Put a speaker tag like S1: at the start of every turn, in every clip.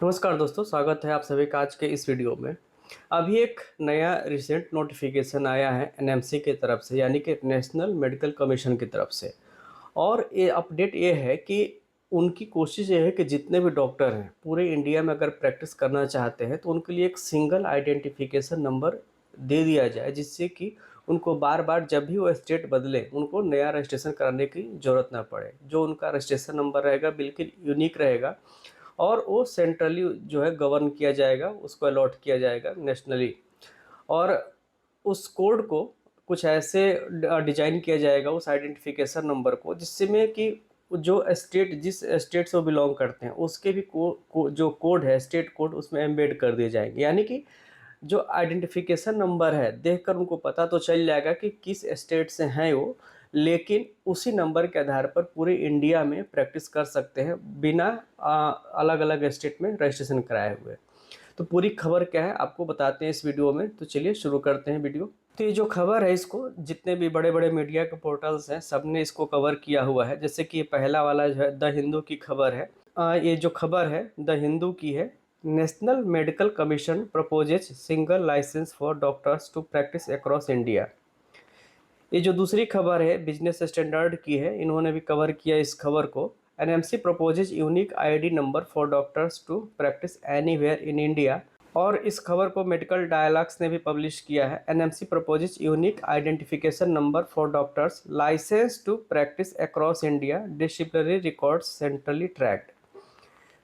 S1: नमस्कार दोस्तों, स्वागत है आप सभी का आज के इस वीडियो में। अभी एक नया रिसेंट नोटिफिकेशन आया है एनएमसी की तरफ से, यानी कि नेशनल मेडिकल कमीशन की तरफ से। और ये अपडेट ये है कि उनकी कोशिश ये है कि जितने भी डॉक्टर हैं पूरे इंडिया में अगर प्रैक्टिस करना चाहते हैं तो उनके लिए एक सिंगल आइडेंटिफिकेशन नंबर दे दिया जाए, जिससे कि उनको बार बार जब भी वो स्टेट बदले उनको नया रजिस्ट्रेशन कराने की ज़रूरत ना पड़े। जो उनका रजिस्ट्रेशन नंबर रहेगा बिल्कुल यूनिक रहेगा और वो सेंट्रली जो है गवर्न किया जाएगा, उसको अलॉट किया जाएगा नेशनली। और उस कोड को कुछ ऐसे डिजाइन किया जाएगा उस आइडेंटिफिकेशन नंबर को, जिससे में कि जो स्टेट जिस स्टेट से वो बिलोंग करते हैं उसके भी जो कोड है स्टेट कोड उसमें एम्बेड कर दिए जाएंगे। यानी कि जो आइडेंटिफिकेशन नंबर है देखकर उनको पता तो चल जाएगा कि किस स्टेट से हैं वो, लेकिन उसी नंबर के आधार पर पूरे इंडिया में प्रैक्टिस कर सकते हैं बिना अलग अलग स्टेट में रजिस्ट्रेशन कराए हुए। तो पूरी खबर क्या है आपको बताते हैं इस वीडियो में, तो चलिए शुरू करते हैं वीडियो। तो ये जो खबर है इसको जितने भी बड़े बड़े मीडिया के पोर्टल्स हैं सब ने इसको कवर किया हुआ है। जैसे कि पहला वाला जो है द हिंदू की खबर है। ये जो खबर है द हिंदू की है। National Medical Commission proposes single licence for doctors to practise across India. ये जो दूसरी खबर है बिजनेस स्टैंडर्ड की है, इन्होंने भी कवर किया इस खबर को। NMC proposes unique ID number for doctors to practise anywhere in India. और इस खबर को मेडिकल डायलॉग्स ने भी पब्लिश किया है। NMC proposes unique identification number for doctors licence to practise across India, disciplinary records centrally tracked.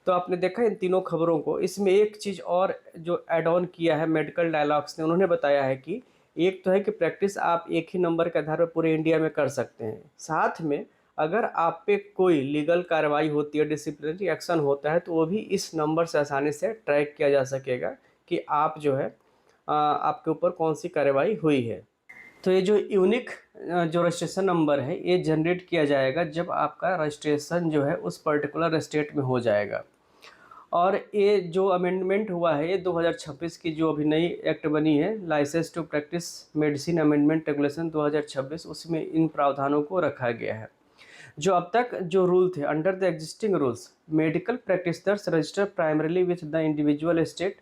S1: तो आपने देखा इन तीनों खबरों को। इसमें एक चीज़ और जो ऐड ऑन किया है मेडिकल डायलॉग्स ने, उन्होंने बताया है कि एक तो है कि प्रैक्टिस आप एक ही नंबर के आधार पर पूरे इंडिया में कर सकते हैं, साथ में अगर आप पे कोई लीगल कार्रवाई होती है, डिसिप्लिनरी एक्शन होता है, तो वो भी इस नंबर से आसानी से ट्रैक किया जा सकेगा कि आप जो है आपके ऊपर कौन सी कार्रवाई हुई है। तो ये जो यूनिक जो रजिस्ट्रेशन नंबर है ये जनरेट किया जाएगा जब आपका रजिस्ट्रेशन जो है उस पर्टिकुलर स्टेट में हो जाएगा। और ये जो अमेंडमेंट हुआ है ये 2026 की जो अभी नई एक्ट बनी है, licence to practice medicine amendment regulation 2026, उसमें इन प्रावधानों को रखा गया है। जो अब तक जो रूल थे under the existing rules, medical practitioners register primarily with the individual state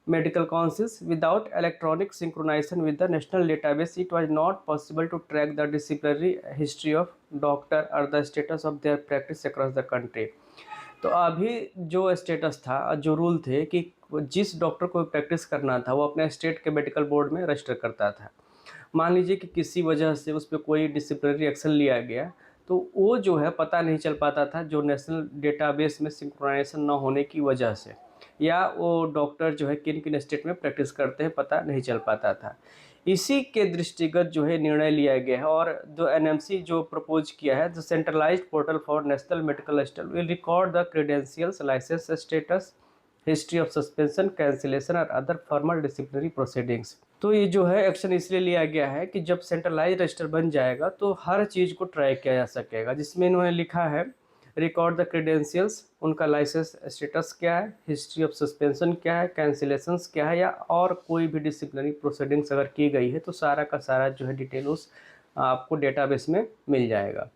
S1: medical councils. Without electronic synchronization with the national database, it was not possible to track the disciplinary history of doctor or the status of their practice across the country. तो अभी जो status था, जो rule थे कि जिस doctor को practice करना था वो अपने स्टेट के मेडिकल बोर्ड में रजिस्टर करता था। मान लीजिए कि किसी वजह से उस पर कोई डिसिप्लिनरी एक्शन लिया गया, तो वो जो है पता नहीं चल पाता था, जो नेशनल डेटाबेस में सिंक्रोनाइजेशन न होने की वजह से, या वो डॉक्टर जो है किन किन स्टेट में प्रैक्टिस करते हैं पता नहीं चल पाता था। इसी के दृष्टिगत जो है निर्णय लिया गया है। और जो एनएमसी जो प्रपोज किया है, the centralised portal for National Medical Register will record the credentials, licence status, history of suspension, cancellation और अदर फॉर्मल डिसिप्लिनरी प्रोसीडिंग्स। तो ये जो है एक्शन इसलिए लिया गया है कि जब सेंट्रलाइज रजिस्टर बन जाएगा तो हर चीज़ को ट्रैक किया जा सकेगा, जिसमें इन्होंने लिखा है रिकॉर्ड द क्रेडेंशियल्स, उनका लाइसेंस स्टेटस क्या है, हिस्ट्री ऑफ सस्पेंशन क्या है, कैंसिलेशंस क्या है, या और कोई भी डिसिप्लिनरी प्रोसीडिंग्स अगर की गई है तो सारा का सारा जो है डिटेल उस आपको डेटाबेस में मिल जाएगा।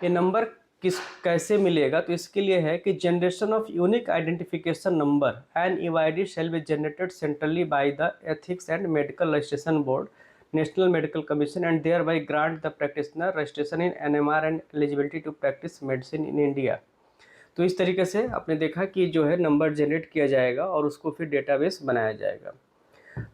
S1: ये नंबर कैसे मिलेगा, तो इसके लिए है कि generation of unique identification number and UID shall be generated centrally by the Ethics and Medical Registration Board, National Medical Commission, and thereby grant the practitioner registration in NMR and eligibility to practice medicine in India. तो इस तरीके से आपने देखा कि जो है number generate किया जाएगा और उसको फिर डेटाबेस बनाया जाएगा।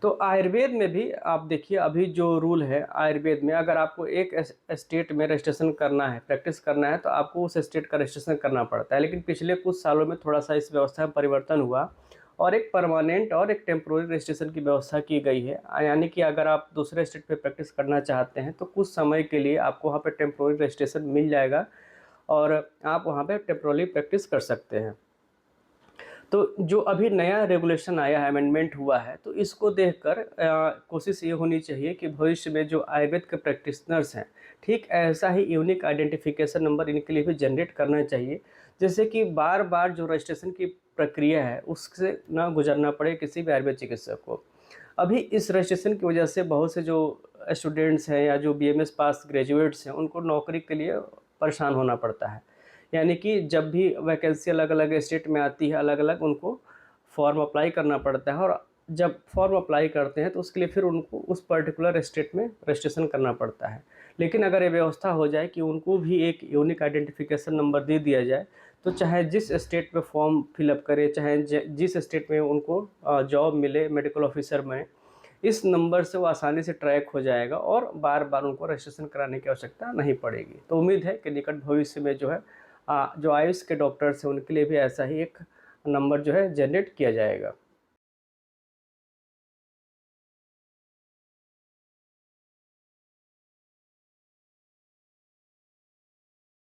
S1: तो आयुर्वेद में भी आप देखिए, अभी जो रूल है आयुर्वेद में, अगर आपको एक स्टेट में रजिस्ट्रेशन करना है, प्रैक्टिस करना है, तो आपको उस स्टेट का रजिस्ट्रेशन करना पड़ता है। लेकिन पिछले कुछ सालों में थोड़ा सा इस व्यवस्था में परिवर्तन हुआ और एक परमानेंट और एक टेम्प्रोरी रजिस्ट्रेशन की व्यवस्था की गई है। यानी कि अगर आप दूसरे स्टेट पे प्रैक्टिस करना चाहते हैं तो कुछ समय के लिए आपको वहाँ पे टेम्प्रोरी रजिस्ट्रेशन मिल जाएगा और आप वहाँ पे टेम्प्रोरी प्रैक्टिस कर सकते हैं। तो जो अभी नया रेगुलेशन आया है, अमेंडमेंट हुआ है, तो इसको देखकर कोशिश ये होनी चाहिए कि भविष्य में जो आयुर्वेद के प्रैक्टिशनर्स हैं, ठीक ऐसा ही यूनिक आइडेंटिफिकेशन नंबर इनके लिए भी जनरेट करना चाहिए, जैसे कि बार बार जो रजिस्ट्रेशन की प्रक्रिया है उससे ना गुजरना पड़े किसी भी आयुर्वेद चिकित्सक को। अभी इस रजिस्ट्रेशन की वजह से बहुत से जो स्टूडेंट्स हैं या जो बीएमएस पास ग्रेजुएट्स हैं उनको नौकरी के लिए परेशान होना पड़ता है। यानी कि जब भी वैकेंसी अलग अलग स्टेट में आती है, अलग अलग उनको फॉर्म अप्लाई करना पड़ता है, और जब फॉर्म अप्लाई करते हैं तो उसके लिए फिर उनको उस पर्टिकुलर स्टेट में रजिस्ट्रेशन करना पड़ता है। लेकिन अगर ये व्यवस्था हो जाए कि उनको भी एक यूनिक आइडेंटिफिकेशन नंबर दे दिया जाए, तो चाहे जिस स्टेट में फॉर्म फिलअप करें, चाहे जिस स्टेट में उनको जॉब मिले मेडिकल ऑफिसर में, इस नंबर से वो आसानी से ट्रैक हो जाएगा और बार बार उनको रजिस्ट्रेशन कराने की आवश्यकता नहीं पड़ेगी। तो उम्मीद है कि निकट भविष्य में जो है जो आयुष के डॉक्टर्स हैं उनके लिए भी ऐसा ही एक नंबर जो है जनरेट किया जाएगा।